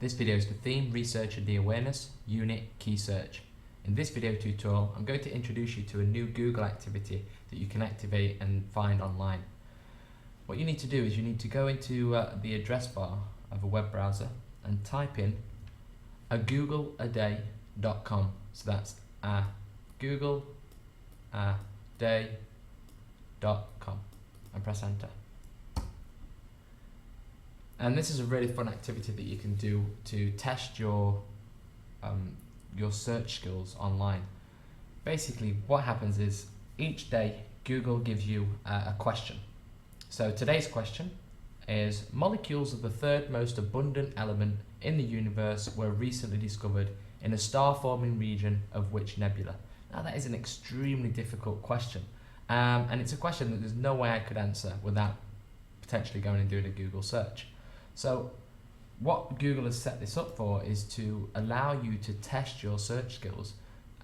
This video is for Theme, Research and the Awareness Unit Key Search. In this video tutorial, I'm going to introduce you to a new Google activity that you can activate and find online. What you need to do is you need to go into the address bar of a web browser and type in googleaday.com. So that's googleaday.com and press enter. And this is a really fun activity that you can do to test your search skills online. Basically, what happens is each day Google gives you a question. So today's question is: molecules of the third most abundant element in the universe were recently discovered in a star-forming region of which nebula? Now that is an extremely difficult question, and it's a question that there's no way I could answer without potentially going and doing a Google search. So what Google has set this up for is to allow you to test your search skills,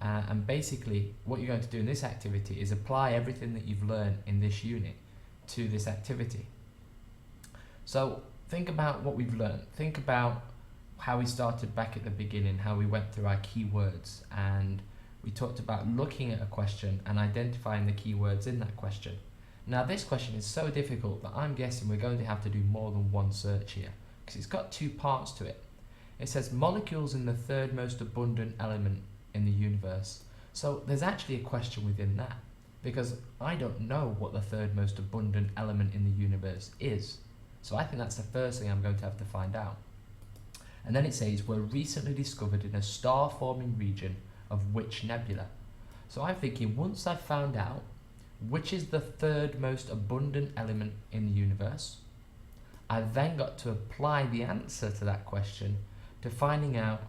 and basically what you're going to do in this activity is apply everything that you've learned in this unit to this activity. So think about what we've learned. Think about how we started back at the beginning, how we went through our keywords, and we talked about looking at a question and identifying the keywords in that question. Now this question is so difficult that I'm guessing we're going to have to do more than one search here, because it's got two parts to it. It says molecules in the third most abundant element in the universe. So there's actually a question within that, because I don't know what the third most abundant element in the universe is. So I think that's the first thing I'm going to have to find out. And then it says were recently discovered in a star-forming region of which nebula. So I'm thinking, once I've found out which is the third most abundant element in the universe, I've then got to apply the answer to that question to finding out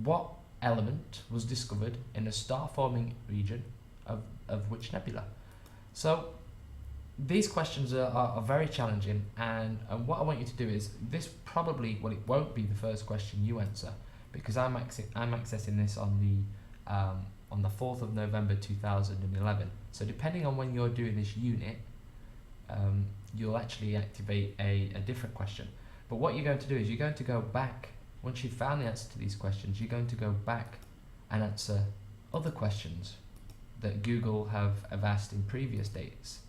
what element was discovered in a star-forming region of which nebula. So these questions are very challenging, and what I want you to do is, this probably, well, it won't be the first question you answer, because I'm accessing this on the 4th of November 2011. So depending on when you're doing this unit, you'll actually activate a different question. But what you're going to do is you're going to go back, once you've found the answer to these questions, you're going to go back and answer other questions that Google have asked in previous dates.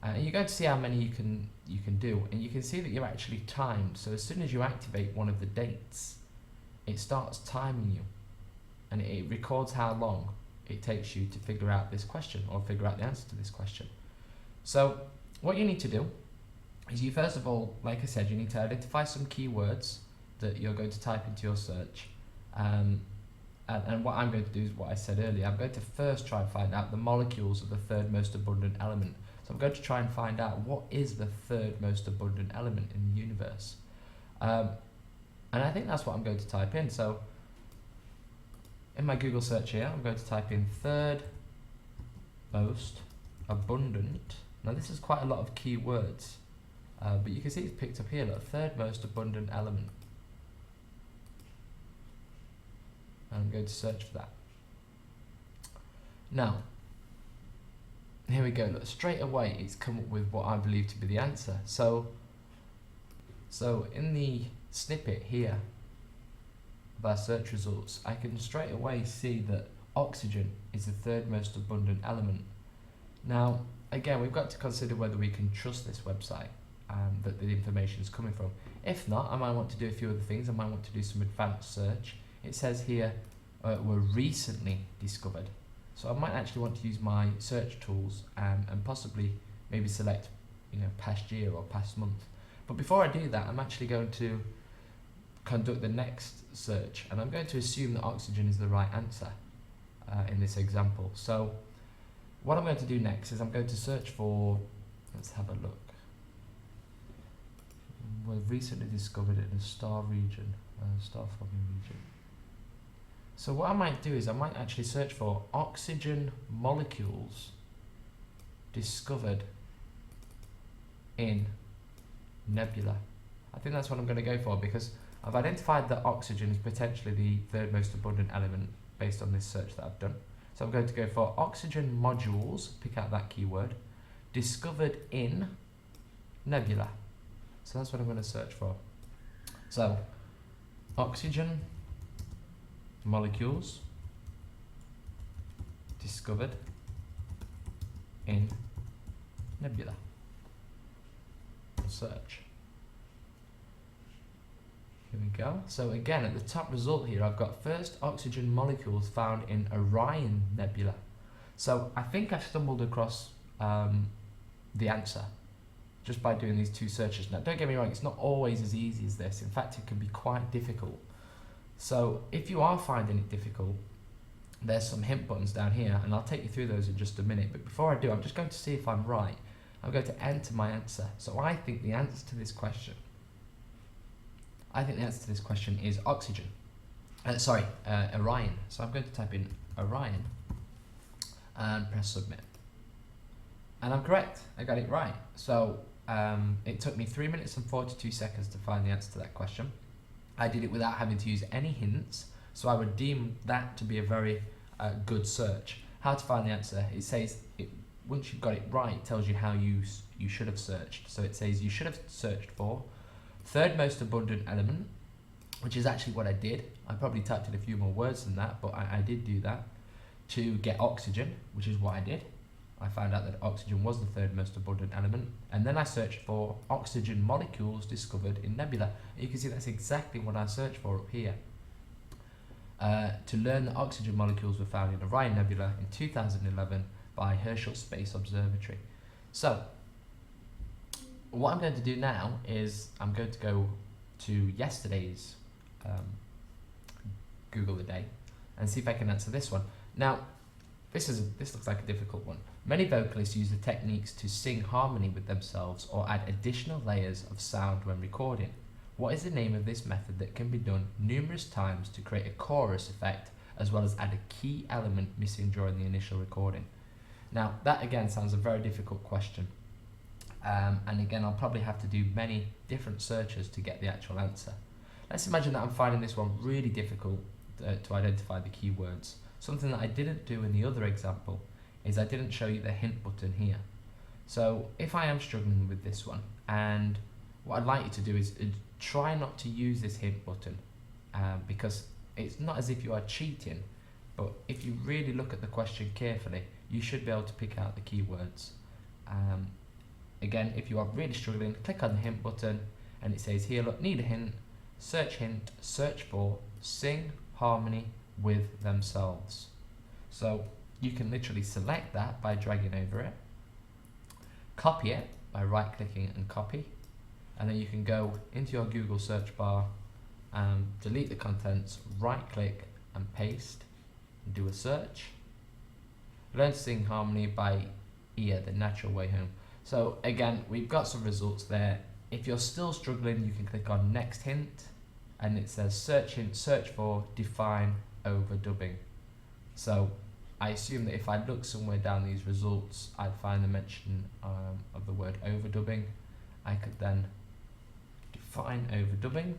And you're going to see how many you can do, and you can see that you're actually timed. So as soon as you activate one of the dates, it starts timing you, and it records how long it takes you to figure out this question, or figure out the answer to this question. So what you need to do is, you first of all, like I said, you need to identify some keywords that you're going to type into your search. And what I'm going to do is what I said earlier. I'm going to first try and find out the molecules of the third most abundant element. So I'm going to try and find out what is the third most abundant element in the universe. And I think that's what I'm going to type in. So in my Google search here, I'm going to type in third most abundant. Now this is quite a lot of keywords, but you can see it's picked up here, look, third most abundant element. And I'm going to search for that. Now, here we go, look, straight away it's come up with what I believe to be the answer. So in the snippet here of our search results, I can straight away see that oxygen is the third most abundant element. Now, again, we've got to consider whether we can trust this website that the information is coming from. If not, I might want to do a few other things. I might want to do some advanced search. It says here, were recently discovered. So I might actually want to use my search tools and possibly maybe select, past year or past month. But before I do that, I'm actually going to conduct the next search, and I'm going to assume that oxygen is the right answer in this example. So what I'm going to do next is I'm going to search for, let's have a look. We've recently discovered it in a star-forming region. So what I might do is I might actually search for oxygen molecules discovered in nebula. I think that's what I'm going to go for, because I've identified that oxygen is potentially the third most abundant element based on this search that I've done. So I'm going to go for oxygen modules, pick out that keyword, discovered in nebula. So that's what I'm going to search for. So Oxygen molecules discovered in nebula. Search. Here we go. So again, at the top result here, I've got first oxygen molecules found in Orion Nebula. So I think I stumbled across the answer just by doing these two searches. Now, don't get me wrong, it's not always as easy as this. In fact, it can be quite difficult. So if you are finding it difficult, there's some hint buttons down here, and I'll take you through those in just a minute. But before I do, I'm just going to see if I'm right. I'm going to enter my answer. So I think the answer to this question, is oxygen. Orion. So I'm going to type in Orion and press submit. And I'm correct. I got it right. So it took me 3 minutes and 42 seconds to find the answer to that question. I did it without having to use any hints, so I would deem that to be a very good search. How to find the answer? It says, once you've got it right, it tells you how you should have searched. So it says you should have searched for third most abundant element, which is actually what I did. I probably typed in a few more words than that, but I did do that. To get oxygen, which is what I did. I found out that oxygen was the third most abundant element, and then I searched for oxygen molecules discovered in nebula. You can see that's exactly what I searched for up here. To learn that oxygen molecules were found in Orion Nebula in 2011 by Herschel Space Observatory. So, what I'm going to do now is I'm going to go to yesterday's Google the Day and see if I can answer this one. Now, this looks like a difficult one. Many vocalists use the techniques to sing harmony with themselves or add additional layers of sound when recording. What is the name of this method that can be done numerous times to create a chorus effect as well as add a key element missing during the initial recording? Now, that again sounds a very difficult question. And again, I'll probably have to do many different searches to get the actual answer. Let's imagine that I'm finding this one really difficult to identify the keywords. Something that I didn't do in the other example is I didn't show you the hint button here. So if I am struggling with this one, and what I'd like you to do is try not to use this hint button, because it's not as if you are cheating, but if you really look at the question carefully, you should be able to pick out the keywords. Again, if you are really struggling, click on the hint button, and it says here, look, need a hint, search for, sing harmony with themselves. So you can literally select that by dragging over it, copy it by right clicking and copy, and then you can go into your Google search bar, delete the contents, right click and paste, and do a search. Learn to sing harmony by ear, the natural way home. So again, we've got some results there. If you're still struggling, you can click on next hint, and it says search hint, search for, define overdubbing. So I assume that if I look somewhere down these results, I'd find the mention of the word overdubbing. I could then define overdubbing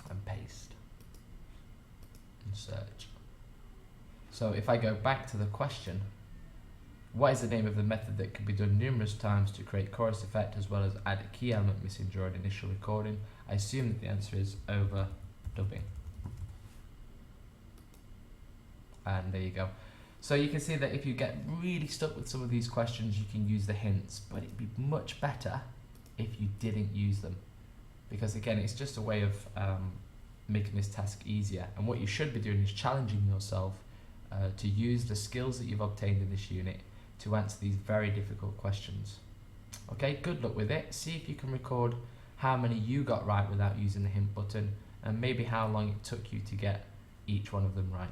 and paste and search. So if I go back to the question, what is the name of the method that can be done numerous times to create chorus effect as well as add a key element missing during initial recording? I assume that the answer is overdubbing. And there you go. So you can see that if you get really stuck with some of these questions, you can use the hints, but it'd be much better if you didn't use them. Because again, it's just a way of making this task easier. And what you should be doing is challenging yourself to use the skills that you've obtained in this unit to answer these very difficult questions. Okay, good luck with it. See if you can record how many you got right without using the hint button, and maybe how long it took you to get each one of them right.